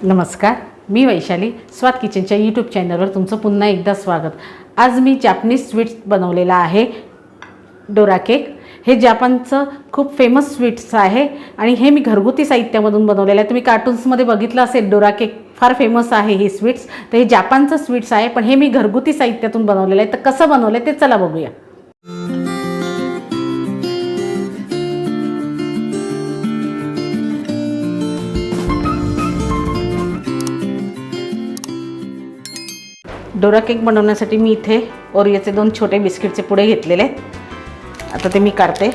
नमस्कार, मी वैशाली स्वाद किचनच्या यूट्यूब चॅनलवर तुमचं पुन्हा एकदा स्वागत। आज मी जॅपनीज स्वीट्स बनवलेला आहे, डोरा केक। हे जपानचं खूप फेमस स्वीट्स आहे आणि हे मी घरगुती साहित्यामधून बनवलेलं आहे। तुम्ही कार्टून्समध्ये बघितलं असेल, डोरा केक फार फेमस आहे हे स्वीट्स। तर हे जपानचं स्वीट्स आहे, पण हे मी घरगुती साहित्यातून बनवलेलं आहे। तर कसं बनवलं ते चला बघूया। डोरा केक बनवण्यासाठी मी इथे ओरिओचे 2 छोटे बिस्किटचे पुडे घेतलेले आहेत। आता ते मी काढते।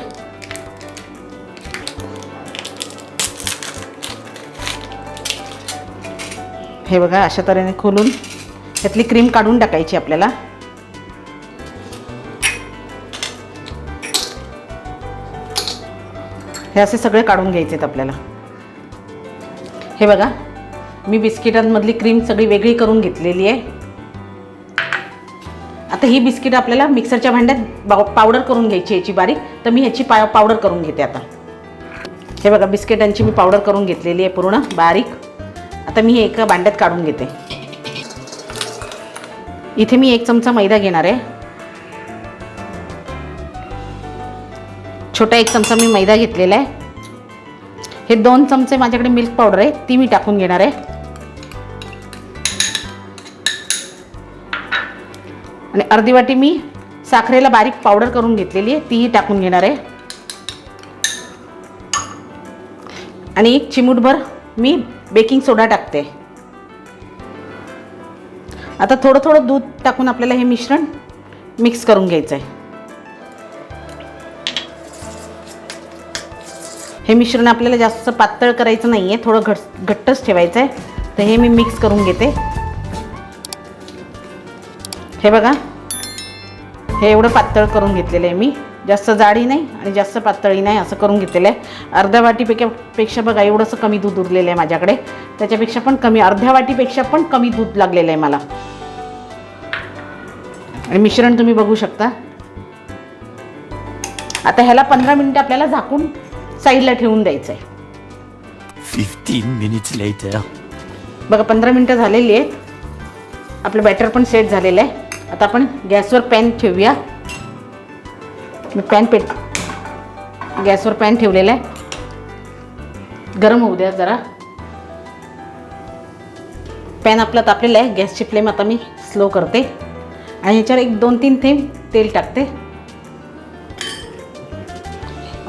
हे बघा, अशा तऱ्हेने खोलून त्यातली क्रीम काढून टाकायची आपल्याला। हे असे सगळे काढून घ्यायचे आहेत आपल्याला। हे बघा, मी बिस्किटांमधली क्रीम सगळी वेगळी करून घेतलेली आहे। आता ही बिस्किट आपल्याला मिक्सरच्या भांड्यात पावडर करून घ्यायची याची बारीक। तर मी ह्याची पावडर करून घेते आता। हे बघा, बिस्किटांची मी पावडर करून घेतलेली आहे पूर्ण बारीक। आता मी हे एका भांड्यात काढून घेते। इथे मी 1 चमचा मैदा घेणार आहे। छोटा 1 चमचा मी मैदा घेतलेला आहे। हे 2 चमचे माझ्याकडे मिल्क पावडर आहे, ती मी टाकून घेणार आहे। आणि अर्धी वाटी मी साखरेला बारीक पावडर करून घेतलेली आहे, तीही टाकून घेणार आहे। आणि 1 चिमूटभर मी बेकिंग सोडा टाकते। आता थोडं थोडं दूध टाकून आपल्याला हे मिश्रण मिक्स करून घ्यायचं आहे। हे मिश्रण आपल्याला जास्त पातळ करायचं नाही आहे, थोडं घट्टच ठेवायचं आहे। तर हे मी मिक्स करून घेते। हे बघा, हे एवढं पातळ करून घेतलेलं आहे मी। जास्त जाडी नाही आणि जास्त पातळी नाही, असं करून घेतलेलं आहे। अर्ध्या वाटीपेक्षा बघा एवढंसं कमी दूध उरलेलं आहे माझ्याकडे। त्याच्यापेक्षा पण कमी, अर्ध्या वाटीपेक्षा पण कमी दूध लागलेलं आहे मला। आणि मिश्रण तुम्ही बघू शकता। आता ह्याला 15 मिनिटं आपल्याला झाकून साईडला ठेवून द्यायचं आहे। 15 minutes later. बघा, 15 मिनिटं झालेली आहेत। आपलं बॅटर पण सेट झालेलं आहे। आता आपण गॅसवर पॅन ठेवूया। मी गॅसवर पॅन ठेवलेला आहे, गरम होऊ द्या जरा। पॅन आपला तापलेला आहे। गॅसची फ्लेम आता मी स्लो करते आणि ह्याच्यावर 1-2-3 थेंब तेल टाकते।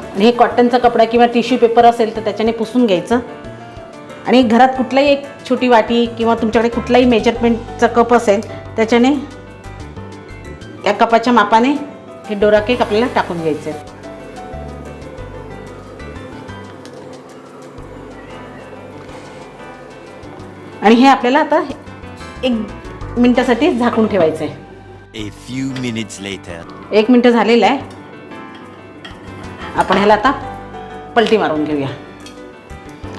आणि हे कॉटनचा कपडा किंवा टिश्यू पेपर असेल तर त्याच्याने पुसून घ्यायचं। आणि घरात कुठलाही एक छोटी वाटी किंवा तुमच्याकडे कुठलाही मेजरमेंटचा कप असेल त्याच्याने, या कपाच्या मापाने हे डोरा केक आपल्याला टाकून घ्यायचे। आणि हे आपल्याला आता 1 मिनिटासाठी झाकून ठेवायचं आहे। A few minutes later. 1 minute झालेलं आहे। आपण ह्याला आता पलटी मारून घेऊया।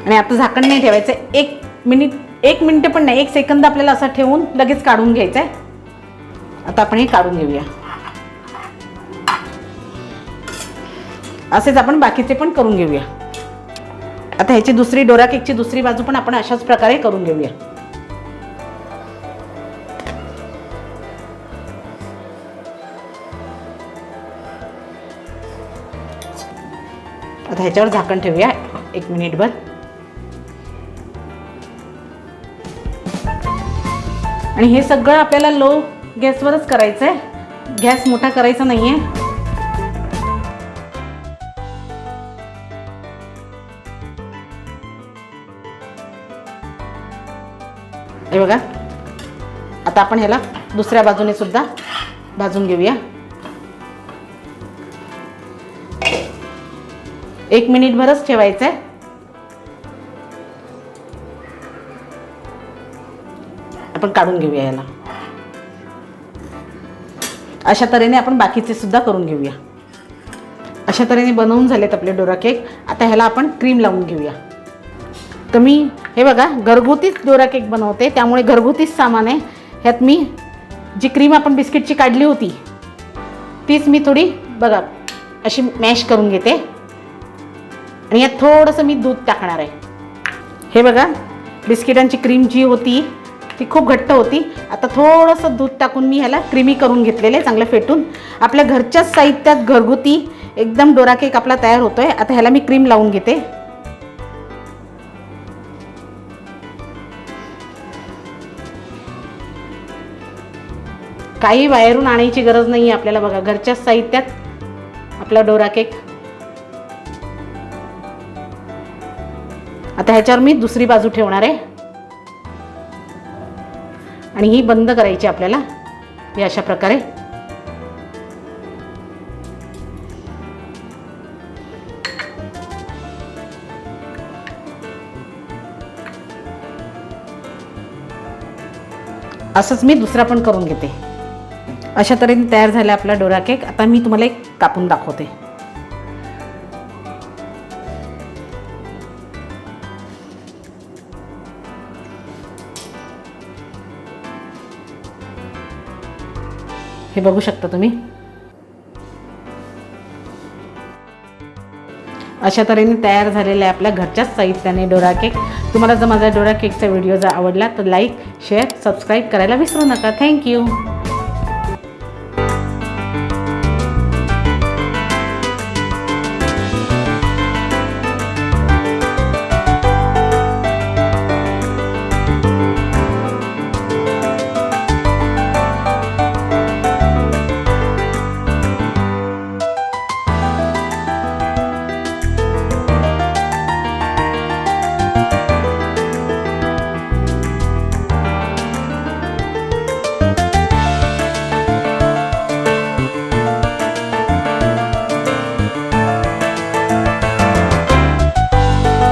आणि आता झाकण नाही ठेवायचं। 1 मिनिट पण नाही, 1 सेकंद आपल्याला असं ठेवून लगेच काढून घ्यायचं आहे। आता आपण हे काढून घेऊया। असेच आपण बाकीचे पण करून घेऊया। आता ह्याची दुसरी डोरा केकची दुसरी बाजू पण आपण अशाच प्रकारे करून घेऊया। आता ह्याच्यावर झाकण ठेवूया 1 मिनिटभर। आणि हे सगळं आपल्याला लो गॅसवरच करायचं आहे, गॅस मोठा करायचा नाहीये। हे बघा, आता आपण ह्याला दुसऱ्या बाजूने सुद्धा भाजून घेऊया। 1 मिनिटभरच ठेवायचं आहे। आपण काढून घेऊया याला। अशा तऱ्हेने आपण बाकीचे सुद्धा करून घेऊया। अशा तऱ्हेने बनवून झालेत आपले डोरा केक। आता ह्याला आपण क्रीम लावून घेऊया। तर मी हे बघा, घरगुतीच डोरा केक बनवते, त्यामुळे घरगुतीच सामान आहे। ह्यात मी जी क्रीम आपण बिस्किटची काढली होती तीच मी थोडी बघा अशी मॅश करून घेते। आणि यात थोडंसं मी दूध टाकणार आहे। हे बघा, बिस्किटांची क्रीम जी होती ती खूप घट्ट होती. आता थोडंसं दूध टाकून मी ह्याला क्रीमी करून घेतलेलं आहे, चांगलं फेटून. आपल्या घरच्याच साहित्यात घरगुती एकदम डोरा केक आपला तयार होतोय. आता ह्याला मी क्रीम लावून घेते. काही बाहेरून आणायची गरज नाही आहे आपल्याला. बघा, घरच्याच साहित्यात आपला डोरा केक. आता ह्याच्यावर मी दुसरी बाजू ठेवणार आहे आणि ही बंद करायची आपल्याला हे अशा प्रकारे. असंच मी दुसरा पण करून घेते. अशा तऱ्हेने तयार झाला आपला डोरा केक. आता मी तुम्हाला एक कापून दाखवते. हे बघू शकता तुम्ही. अशा तऱ्हेने तयार झालेला आहे आपल्या घरच्याच साहित्याने डोरा केक. तुम्हाला जर माझा डोरा केकचा व्हिडिओ जर आवडला तर लाईक, शेअर, सबस्क्राईब करायला विसरू नका. थँक्यू.